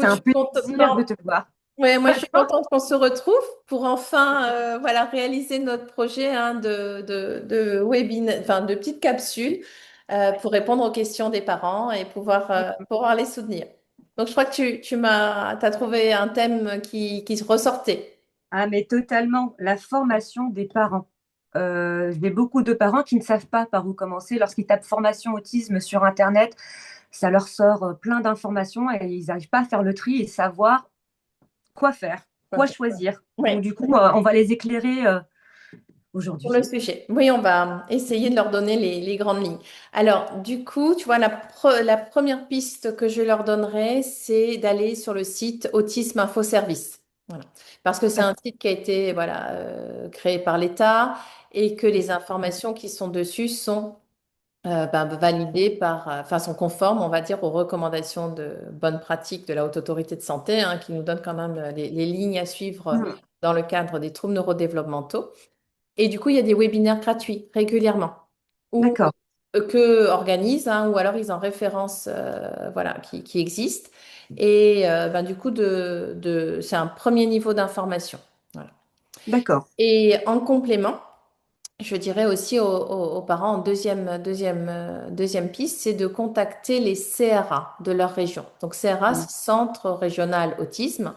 je un suis contente. plaisir de te voir. Ouais, moi, je suis Franchement, contente qu'on se retrouve pour enfin voilà, réaliser notre projet hein, de enfin, de petites capsules pour répondre aux questions des parents et pouvoir les soutenir. Donc, je crois que t'as trouvé un thème qui se ressortait. ah, mais totalement, la formation des parents. J'ai beaucoup de parents qui ne savent pas par où commencer. Lorsqu'ils tapent formation autisme sur Internet, ça leur sort plein d'informations et ils n'arrivent pas à faire le tri et savoir quoi faire, quoi choisir. Oui. Donc, du coup, on va les éclairer Pour le aujourd'hui. sujet. Oui, on va essayer de leur donner les grandes lignes. Alors, du coup, tu vois, la première piste que je leur donnerai, c'est d'aller sur le site Autisme Info Service. Voilà. Parce que c'est un site qui a été voilà, créé par l'État et que les informations qui sont dessus sont validées enfin, sont conformes, on va dire, aux recommandations de bonne pratique de la Haute Autorité de Santé, hein, qui nous donne quand même les lignes à suivre Mhm. dans le cadre des troubles neurodéveloppementaux. Et du coup, il y a des webinaires gratuits régulièrement ou D'accord, que organisent, hein, ou alors ils en référence, voilà, qui existent. Et du coup, c'est un premier niveau d'information. Voilà. d'accord. Et en complément, je dirais aussi aux parents, en deuxième piste, c'est de contacter les CRA de leur région. Donc CRA, Mhm. c'est Centre Régional Autisme.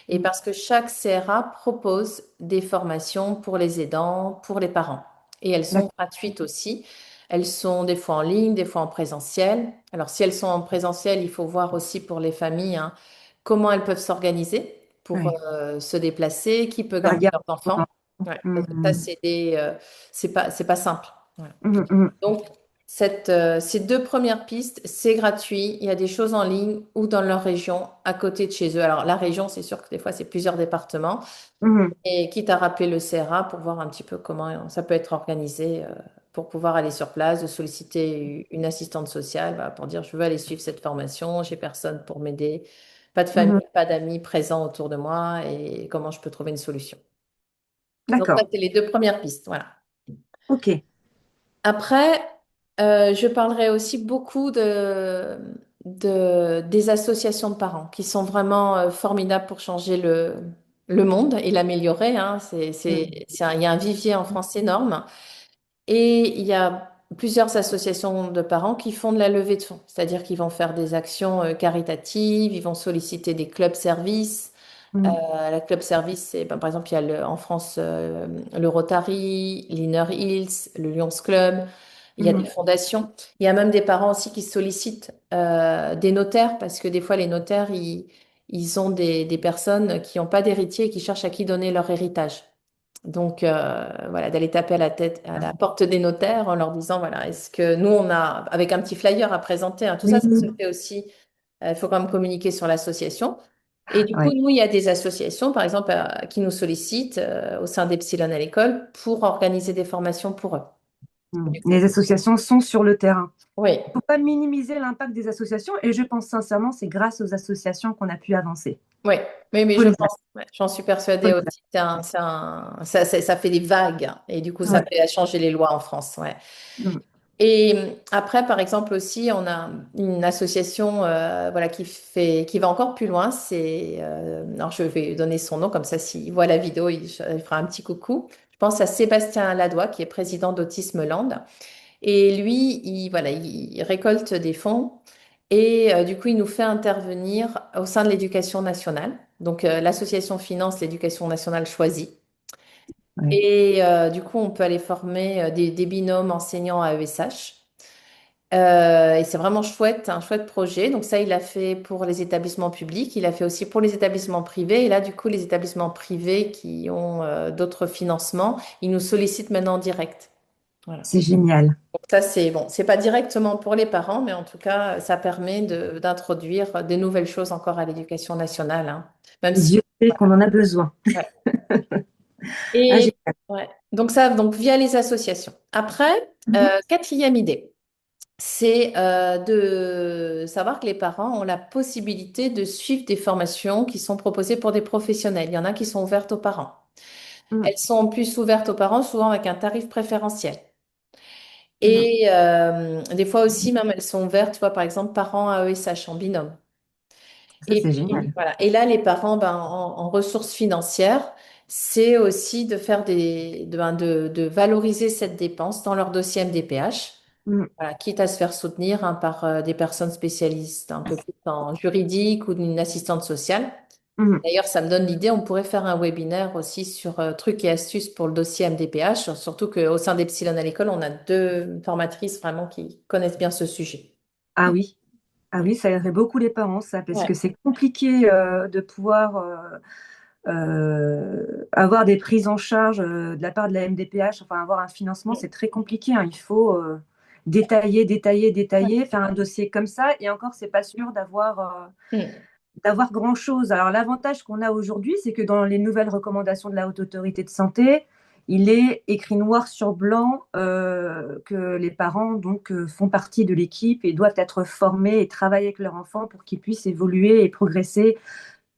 Et parce que chaque CRA propose des formations pour les aidants, pour les parents. Et elles sont D'accord. gratuites aussi. Elles sont des fois en ligne, des fois en présentiel. Alors si elles sont en présentiel, il faut voir aussi pour les familles hein, comment elles peuvent s'organiser pour Ouais. se déplacer, qui peut Faire garder gaffe. leurs enfants. Ouais, parce que ça, Mhm. c'est pas simple. Voilà. Mhm, mhm. Donc, ces deux premières pistes, c'est gratuit. Il y a des choses en ligne ou dans leur région, à côté de chez eux. Alors, la région, c'est sûr que des fois, c'est plusieurs départements. Mhm. Et quitte à rappeler le CRA pour voir un petit peu comment ça peut être organisé pour pouvoir aller sur place, de solliciter une assistante sociale voilà, pour dire je veux aller suivre cette formation, j'ai personne pour m'aider, pas de famille, Mhm. pas d'amis présents autour de moi et comment je peux trouver une solution. Donc, ça, D'accord. c'est les deux premières pistes. Voilà. Ok. Après, je parlerai aussi beaucoup des associations de parents qui sont vraiment formidables pour changer le monde et l'améliorer. Hein. Mhm. Il y a un vivier en France énorme et il y a plusieurs associations de parents qui font de la levée de fonds, c'est-à-dire qu'ils vont faire des actions caritatives, ils vont solliciter des clubs services. Mhm. La club service, c'est, par exemple, il y a en France le Rotary, l'Inner Hills, le Lions Club. Il y a des Mhm. fondations. Il y a même des parents aussi qui sollicitent des notaires parce que des fois, les notaires, ils ont des personnes qui n'ont pas d'héritier et qui cherchent à qui donner leur héritage. Donc, voilà, d'aller taper à la tête, à la porte des notaires en leur disant, voilà, est-ce que nous, on a, avec un petit flyer à présenter, hein, tout ça, Oui. ça se fait aussi. Il faut quand même communiquer sur l'association. Et du coup, Ouais. nous, il y a des associations, par exemple, qui nous sollicitent au sein d'Epsilon à l'école pour organiser des formations pour eux. Mhm. Du coup, Les associations sont sur le terrain. oui, Il ne faut pas minimiser l'impact des associations et je pense sincèrement c'est grâce aux associations qu'on a pu avancer. oui, oui, mais Faut je le dire. pense, ouais, j'en suis Faut persuadée le dire. aussi. Ça fait des vagues et du coup, ça Ouais. fait changer les lois en France. Ouais. Mhm. Et après, par exemple aussi, on a une association voilà, qui va encore plus loin. Alors je vais lui donner son nom, comme ça, s'il voit la vidéo, il fera un petit coucou. Je pense à Sébastien Ladois, qui est président d'Autisme Land. Et lui, voilà, il récolte des fonds et du coup, il nous fait intervenir au sein de l'éducation nationale. Donc, l'association finance l'éducation nationale choisie. Ouais. Et du coup, on peut aller former des binômes enseignants à ESH. Et c'est vraiment chouette, un chouette projet. Donc ça, il a fait pour les établissements publics, il a fait aussi pour les établissements privés. Et là, du coup, les établissements privés qui ont d'autres financements, ils nous sollicitent maintenant en direct. Voilà. C'est génial. Donc ça, c'est bon, c'est pas directement pour les parents, mais en tout cas, ça permet d'introduire des nouvelles choses encore à l'éducation nationale, hein. Même Et si, Dieu sait qu'on en a besoin. ouais. Ah, Et génial. ouais. Donc ça, donc via les associations. Après, Mhm. quatrième idée. C'est de savoir que les parents ont la possibilité de suivre des formations qui sont proposées pour des professionnels. Il y en a qui sont ouvertes aux parents. Mhm. Elles sont plus ouvertes aux parents, souvent avec un tarif préférentiel. Mhm. Et des fois aussi, même, elles sont ouvertes, tu vois, par exemple, parents AESH en binôme. Ça, Et c'est puis, génial. voilà. Et là, les parents, en ressources financières, c'est aussi de faire de valoriser cette dépense dans leur dossier MDPH. Mm, Voilà, quitte à se faire soutenir par des personnes spécialistes un peu plus en juridique ou d'une assistante sociale. mm. D'ailleurs, ça me donne l'idée, on pourrait faire un webinaire aussi sur trucs et astuces pour le dossier MDPH, surtout qu'au sein d'Epsilon à l'école, on a deux formatrices vraiment qui connaissent bien ce sujet. Ah oui, ah oui, ça aiderait beaucoup les parents, ça, parce Ouais. que c'est compliqué de pouvoir avoir des prises en charge de la part de la MDPH, enfin avoir un financement, c'est très compliqué, hein. Il faut détailler, détailler, détailler, faire un dossier comme ça, et encore, c'est pas sûr Mm. d'avoir grand-chose. Alors l'avantage qu'on a aujourd'hui, c'est que dans les nouvelles recommandations de la Haute Autorité de Santé, il est écrit noir sur blanc que les parents font partie de l'équipe et doivent être formés et travailler avec leur enfant pour qu'ils puissent évoluer et progresser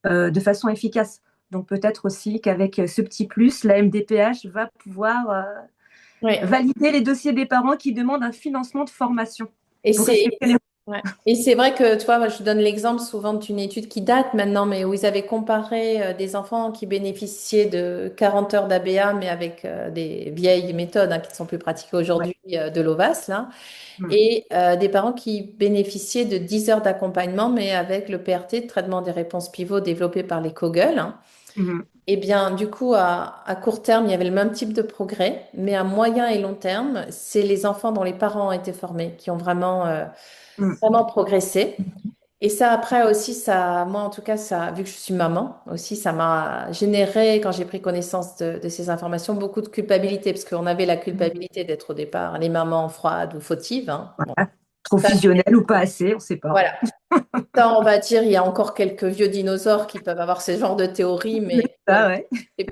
de façon efficace. Donc peut-être aussi qu'avec ce petit plus, la MDPH va pouvoir Ouais. valider les dossiers des parents qui demandent un financement de formation Et pour c'est respecter les... ouais. Et c'est vrai que, tu vois, moi, je donne l'exemple souvent d'une étude qui date maintenant, mais où ils avaient comparé des enfants qui bénéficiaient de 40 heures d'ABA, mais avec des vieilles méthodes qui ne sont plus pratiquées Ouais. aujourd'hui, de l'OVAS, là, Mm, et des parents qui bénéficiaient de 10 heures d'accompagnement, mais avec le PRT, traitement des réponses pivots développé par les Kogel. mm, Eh bien, du coup, à court terme, il y avait le même type de progrès, mais à moyen et long terme, c'est les enfants dont les parents ont été formés qui ont mm. vraiment progressé. Et ça, après aussi, ça, moi en tout cas, ça, vu que je suis maman aussi, ça m'a généré, quand j'ai pris connaissance de ces informations, beaucoup de culpabilité, parce qu'on avait la culpabilité d'être au départ les mamans froides ou fautives. Bon, Voilà. Trop ça, fusionnel ou pas assez, on ne sait pas. voilà. Ça, on va dire, il y a encore quelques vieux dinosaures qui peuvent avoir ce genre de théorie, mais Ça, voilà, ouais.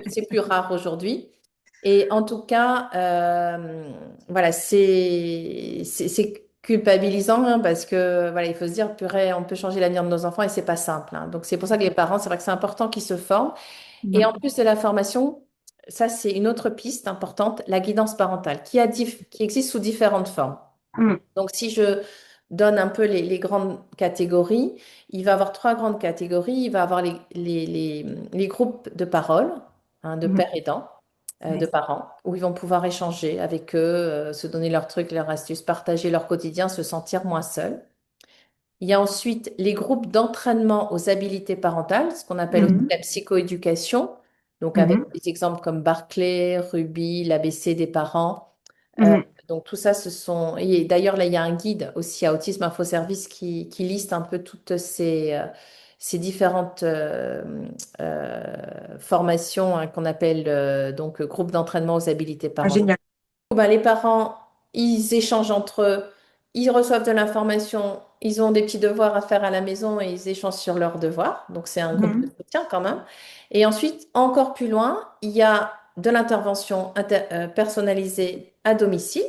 c'est plus rare aujourd'hui. Et en tout cas, voilà, c'est culpabilisant parce que voilà, il faut se dire, purée, on peut changer l'avenir de nos enfants et c'est pas simple. Donc c'est pour ça que les parents, c'est vrai que c'est important qu'ils se forment. Et Mm, en plus de la formation, ça c'est une autre piste importante, la guidance parentale, qui existe sous différentes formes. mm, Donc, si je donne un peu les grandes catégories, il va y avoir trois grandes catégories. Il va y avoir les groupes de parole, de mm. pères aidants, de Ouais. parents, où ils vont pouvoir échanger avec eux, se donner leurs trucs, leurs astuces, partager leur quotidien, se sentir moins seuls. Il y a ensuite les groupes d'entraînement aux habilités parentales, ce qu'on appelle aussi Mhm, la psychoéducation, donc avec mhm, des exemples comme Barclay, Ruby, l'ABC des parents. Euh, mhm. donc tout ça, ce sont... Et d'ailleurs, là, il y a un guide aussi à Autisme Info Service qui liste un peu toutes ces différentes formations qu'on appelle donc groupes d'entraînement aux habilités Ah, parentales. génial. Ben, les parents, ils échangent entre eux, ils reçoivent de l'information, ils ont des petits devoirs à faire à la maison et ils échangent sur leurs devoirs. Donc, c'est un groupe de Mhm, soutien quand même. Et ensuite, encore plus loin, il y a de l'intervention personnalisée à domicile,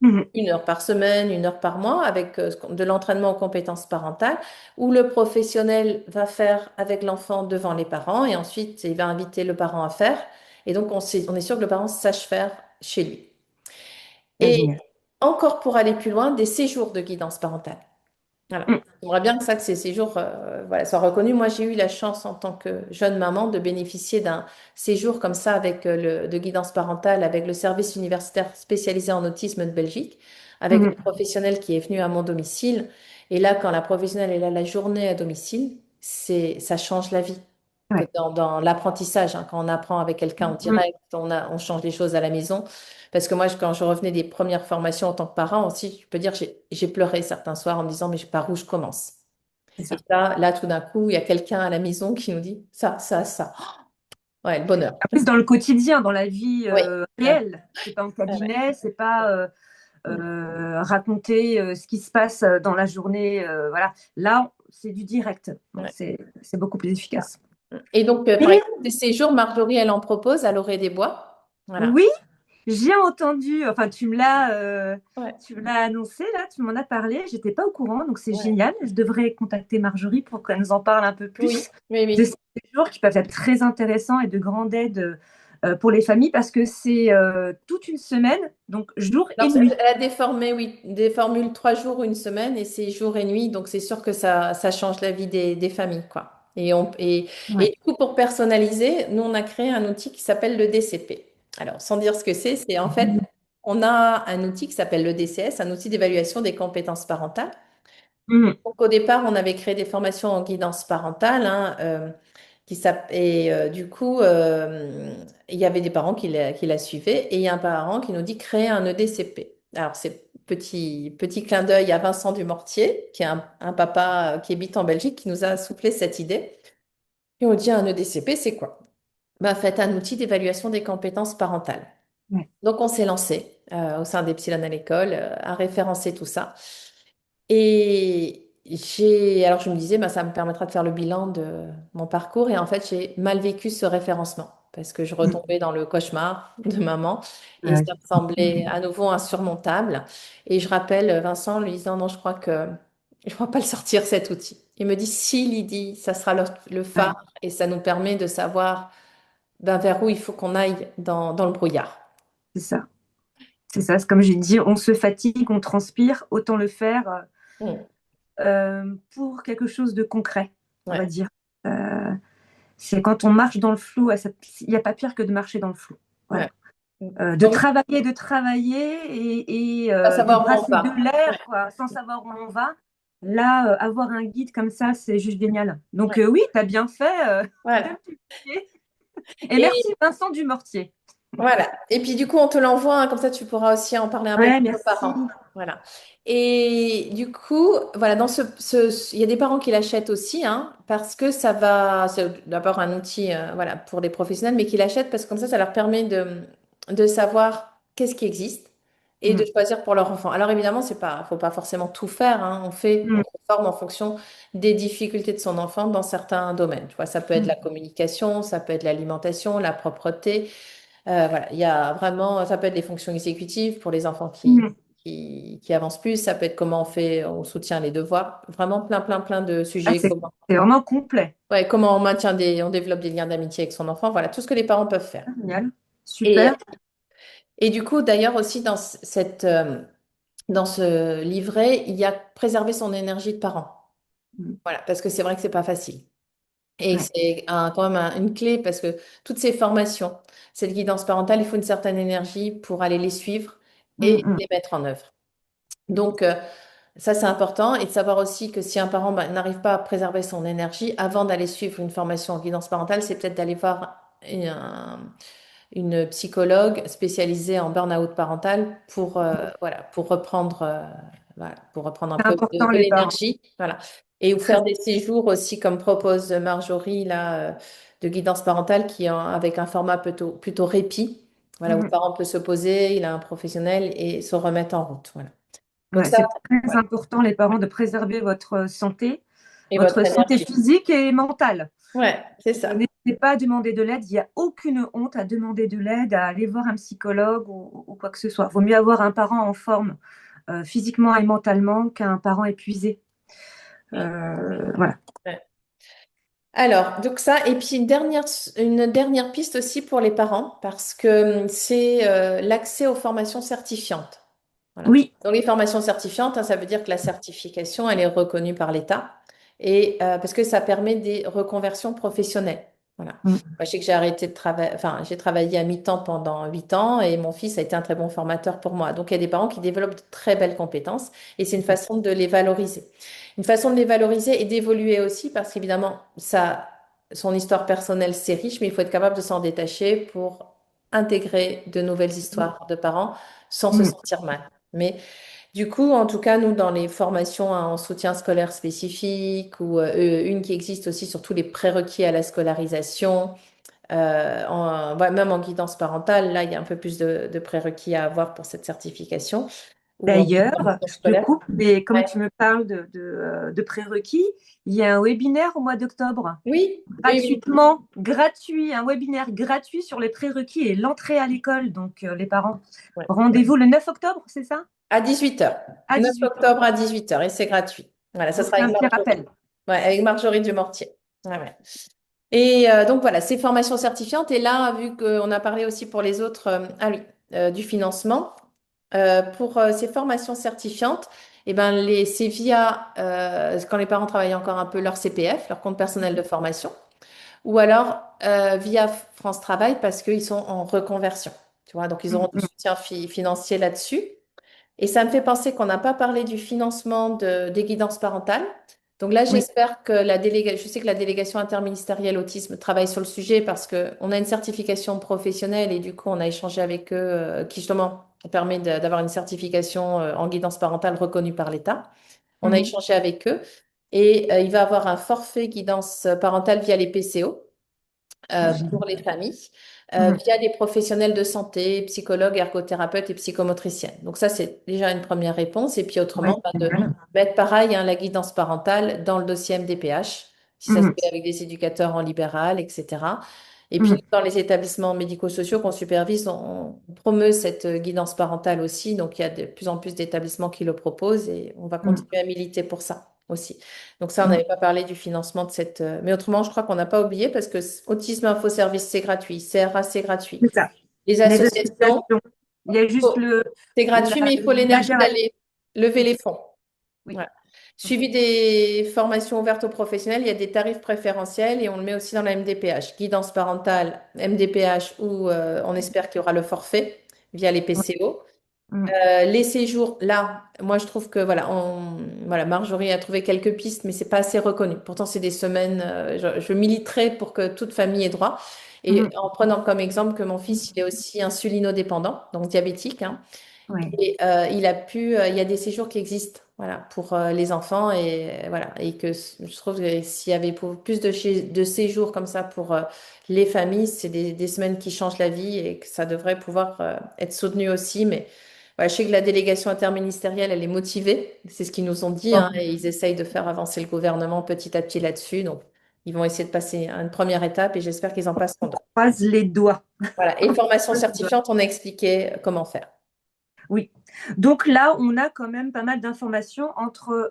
mhm, 1 heure par semaine, 1 heure par mois, avec de l'entraînement aux compétences parentales, où le professionnel va faire avec l'enfant devant les parents et ensuite, il va inviter le parent à faire. Et donc, on est sûr que le parent sache faire chez lui. ah, Et génial. encore pour aller plus loin, des séjours de guidance parentale. Voilà. Mm, J'aimerais bien que ces séjours voilà, soient reconnus. Moi, j'ai eu la chance en tant que jeune maman de bénéficier d'un séjour comme ça avec de guidance parentale avec le service universitaire spécialisé en autisme de Belgique, avec mhm. un professionnel qui est venu à mon domicile. Et là, quand la professionnelle est là la journée à domicile, ça change la vie. Que Ouais. dans l'apprentissage, quand on apprend avec quelqu'un en Mm, direct, on change les choses à la maison. Parce que moi, quand je revenais des premières formations en tant que parent aussi, je peux dire, j'ai pleuré certains soirs en me disant, mais par où je commence? c'est Et ça. ça, là, tout d'un coup, il y a quelqu'un à la maison qui nous dit ça, ça, ça. Ouais, le bonheur. En plus, dans le quotidien, dans la vie Oui. Ouais, réelle, c'est pas en ouais, ouais. cabinet, c'est pas raconter ce qui se passe dans la journée. Voilà. Là, c'est du direct. Donc, Ouais. c'est beaucoup plus efficace. Et donc, par Et exemple, des séjours, Marjorie, elle en propose à l'Orée des Bois. Voilà. oui, j'ai entendu, enfin, Ouais, tu me l'as annoncé, là, tu m'en as parlé, j'étais pas au courant, donc c'est ouais. génial. Je devrais contacter Marjorie pour qu'elle nous en parle un peu Oui, plus oui, de oui. ces séjours qui peuvent être très intéressants et de grande aide pour les familles parce que c'est toute une semaine, donc jour et Alors, nuit. elle a déformé, oui, des formules 3 jours, une semaine, et c'est jour et nuit, donc c'est sûr que ça change la vie des familles, quoi. Et Ouais. du coup, pour personnaliser, nous, on a créé un outil qui s'appelle le DCP. Alors, sans dire ce que c'est en fait, on a un outil qui s'appelle le DCS, un outil d'évaluation des compétences parentales. Mhm. Donc, au départ, on avait créé des formations en guidance parentale, hein, et du coup, il y avait des parents qui la suivaient, et il y a un parent qui nous dit créer un EDCP. Alors, c'est petit clin d'œil à Vincent Dumortier, qui est un papa qui habite en Belgique, qui nous a soufflé cette idée. Et on dit un EDCP, c'est quoi? Ben, faites un outil d'évaluation des compétences parentales. Ouais. Donc, on s'est lancé au sein d'Epsilon à l'école à référencer tout ça. Alors je me disais, bah, ça me permettra de faire le bilan de mon parcours. Et en fait, j'ai mal vécu ce référencement parce que je Mhm. retombais dans le cauchemar de maman et Ouais. ça me semblait à nouveau insurmontable. Et je rappelle Vincent lui disant, non, je crois pas le sortir cet outil. Il me dit, si Lydie, ça sera le Ouais. phare et ça nous permet de savoir ben, vers où il faut qu'on aille dans le brouillard. C'est ça. C'est ça. C'est comme j'ai dit, on se fatigue, on transpire, autant le faire Mm. pour quelque chose de concret, on va Ouais. dire. Euh, c'est quand on marche dans le flou, il n'y a pas pire que de marcher dans le flou. Ouais. Voilà. De travailler Pas de savoir où on brasser de va. l'air, quoi, sans savoir où on va. Là, avoir un guide comme ça, c'est juste génial. Donc, Ouais. oui, tu as bien fait de Voilà. le publier. Et merci Vincent Dumortier. Voilà. Et puis du coup, on te l'envoie, hein, comme ça tu pourras aussi en parler un peu Ouais, plus aux merci. parents. Voilà. Et du coup, voilà, il y a des parents qui l'achètent aussi, hein, parce que c'est d'abord un outil, voilà, pour les professionnels, mais qui l'achètent parce que comme ça leur permet de savoir qu'est-ce qui existe et de Mm. choisir pour leur enfant. Alors évidemment, faut pas forcément tout faire, hein. On Mm. se forme en fonction des difficultés de son enfant dans certains domaines. Tu vois, ça peut être la Mm. communication, ça peut être l'alimentation, la propreté. Voilà, il y a vraiment, ça peut être les fonctions exécutives pour les enfants Mm. qui avancent plus, ça peut être comment on soutient les devoirs, vraiment plein de Ah, sujets, c'est vraiment complet. ouais, comment on développe des liens d'amitié avec son enfant, voilà, tout ce que les parents peuvent faire. Ah, génial. Et, Super. et du coup, d'ailleurs aussi dans ce livret, il y a préserver son énergie de parent. Mm. Voilà, parce que c'est vrai que c'est pas facile. Et Ouais. c'est quand même une clé parce que toutes ces formations, cette guidance parentale, il faut une certaine énergie pour aller les suivre Mm. et Mm. les mettre en œuvre. Donc, ça, c'est important. Et de savoir aussi que si un parent n'arrive pas à préserver son énergie avant d'aller suivre une formation en guidance parentale, c'est peut-être d'aller voir une psychologue spécialisée en burn-out parental voilà, pour reprendre un C'est peu important, de les parents. l'énergie. Voilà. Et ou Très... faire des séjours aussi, comme propose Marjorie, là, de guidance parentale, avec un format plutôt répit. Voilà, où le Mm. parent peut se poser, il a un professionnel et se remettre en route. Voilà. Donc Ouais, ça, c'est très ouais. important, les parents, de préserver Et votre votre santé énergie. physique et mentale. Ouais, c'est ça. N'hésitez pas à demander de l'aide. Il n'y a aucune honte à demander de l'aide, à aller voir un psychologue ou quoi que ce soit. Vaut mieux avoir un parent en forme physiquement et mentalement qu'un parent épuisé. Voilà. Ouais. Alors, donc ça, et puis une dernière piste aussi pour les parents, parce que c'est l'accès aux formations certifiantes. Voilà. Oui. Donc les formations certifiantes, hein, ça veut dire que la certification, elle est reconnue par l'État, et parce que ça permet des reconversions professionnelles. Voilà. Mm. Moi, je sais que j'ai arrêté de travailler, enfin, j'ai travaillé à mi-temps pendant 8 ans, et mon fils a été un très bon formateur pour moi. Donc il y a des parents qui développent de très belles compétences, et c'est une façon de les valoriser. Une façon de les valoriser et d'évoluer aussi, parce qu'évidemment, son histoire personnelle, c'est riche, mais il faut être capable de s'en détacher pour intégrer de nouvelles histoires de parents sans se Mm. sentir mal. Mais du coup, en tout cas, nous, dans les formations en soutien scolaire spécifique ou une qui existe aussi sur tous les prérequis à la scolarisation, ouais, même en guidance parentale, là, il y a un peu plus de prérequis à avoir pour cette certification ou en D'ailleurs, formation je te scolaire. coupe, mais comme Ouais. tu me parles de prérequis, il y a un webinaire au mois d'octobre, Oui, oui, oui. gratuitement, gratuit, un webinaire gratuit sur les prérequis et l'entrée à l'école. Donc, les parents, Ouais. rendez-vous le 9 octobre, c'est ça? À 18h. À 9 18 heures. octobre à 18h et c'est gratuit. Voilà, ça Je vous sera fais avec un petit Marjorie. rappel. Ouais, avec Marjorie Dumortier. Ouais, ouais. Et donc voilà, ces formations certifiantes. Et là, vu qu'on a parlé aussi pour les autres, ah oui, du financement, pour ces formations certifiantes, eh ben, c'est via, quand les parents travaillent encore un peu, leur CPF, leur compte personnel de formation, ou alors via France Travail parce qu'ils sont en reconversion. Tu vois, donc ils auront du Mhm. soutien financier là-dessus. Et ça me fait penser qu'on n'a pas parlé du financement des guidances parentales. Donc là, Oui. j'espère que la délégation, je sais que la délégation interministérielle autisme travaille sur le sujet parce qu'on a une certification professionnelle et du coup, on a échangé avec eux qui justement permet d'avoir une certification en guidance parentale reconnue par l'État. On a Mhm. échangé avec eux et il va avoir un forfait guidance parentale via les PCO pour les familles Mhm. via des professionnels de santé, psychologues, ergothérapeutes et psychomotriciennes. Donc ça, c'est déjà une première réponse. Et puis Oui, autrement, bah, c'est de génial. mettre pareil, hein, la guidance parentale dans le dossier MDPH, si ça se Mhm. fait avec des éducateurs en libéral, etc. Et puis Mhm. dans les établissements médico-sociaux qu'on supervise, on promeut cette guidance parentale aussi. Donc il y a de plus en plus d'établissements qui le proposent et on va Mhm. continuer à militer pour ça aussi. Donc ça, on Mhm. n'avait pas parlé du financement de cette... Mais autrement, je crois qu'on n'a pas oublié parce que Autisme Info Service, c'est gratuit. CRA, c'est gratuit. C'est ça. Les Les associations, associations. Il y a juste oh, c'est gratuit, mais il faut l'énergie l'intérêt. d'aller lever Oui, les fonds. oui. Voilà. Suivi des formations ouvertes aux professionnels, il y a des tarifs préférentiels et on le met aussi dans la MDPH. Guidance parentale, MDPH, où on espère qu'il y aura le forfait via les Oui. PCO. Mhm. Les séjours, là, moi je trouve que voilà, voilà, Marjorie a trouvé quelques pistes, mais c'est pas assez reconnu. Pourtant, c'est des semaines. Je militerai pour que toute famille ait droit. Et Mhm. en prenant comme exemple que mon fils, il est aussi insulinodépendant, donc diabétique, hein, Oui. et il y a des séjours qui existent, voilà, pour les enfants et voilà, et que je trouve que s'il y avait plus de séjours comme ça pour les familles, c'est des semaines qui changent la vie et que ça devrait pouvoir être soutenu aussi, mais voilà, je sais que la délégation interministérielle, elle est motivée. C'est ce qu'ils nous ont dit, Bon, hein, et ils essayent de faire avancer le gouvernement petit à petit là-dessus. Donc, ils vont essayer de passer à une première étape et j'espère qu'ils en passeront d'autres. croise les doigts. Voilà. Et formation Croise les doigts. certifiante, on a expliqué comment faire. Oui. Donc là, on a quand même pas mal d'informations entre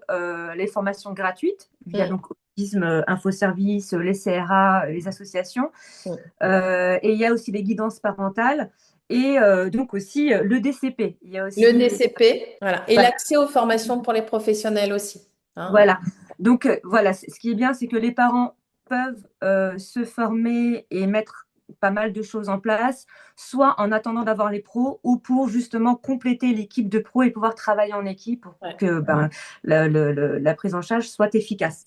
les formations gratuites via Mm, donc Autisme, Infoservice, les CRA, les associations, mm. et il y a aussi les guidances parentales et donc aussi le DCP. Il y a Le aussi DCP, voilà. Et voilà, l'accès aux formations pour les professionnels aussi. Hein. voilà. Donc voilà, ce qui est bien, c'est que les parents peuvent se former et mettre pas mal de choses en place, soit en attendant d'avoir les pros ou pour justement compléter l'équipe de pros et pouvoir travailler en équipe pour Ouais. que ben, la prise en charge soit efficace.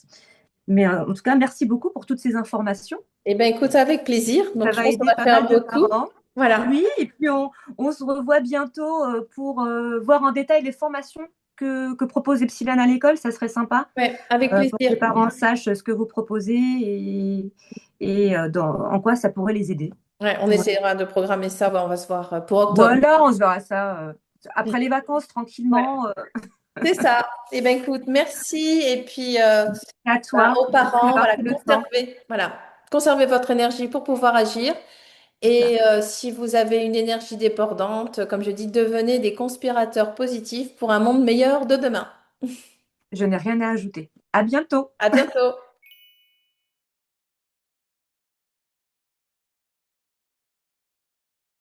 Mais en tout cas, merci beaucoup pour toutes ces informations. Eh bien, écoute, avec plaisir. Ça Donc, je va pense qu'on aider a pas fait un mal de beau tour. parents. Voilà. Oui, et puis on se revoit bientôt pour voir en détail les formations que propose Epsilon à l'école. Ça serait sympa Ouais, avec pour que plaisir. les parents sachent ce que vous proposez et en quoi ça pourrait les aider. Ouais, on Voilà, essaiera de programmer ça. Ouais, on va se voir pour octobre. voilà, on se verra ça après les vacances Ouais, tranquillement. c'est ça. Eh bien, écoute, merci. Et puis, À bah, toi, aux merci parents, d'avoir voilà, pris le temps. conservez votre énergie pour pouvoir agir. C'est ça. Et si vous avez une énergie débordante, comme je dis, devenez des conspirateurs positifs pour un monde meilleur de demain. Je n'ai rien à ajouter. À bientôt. À bientôt.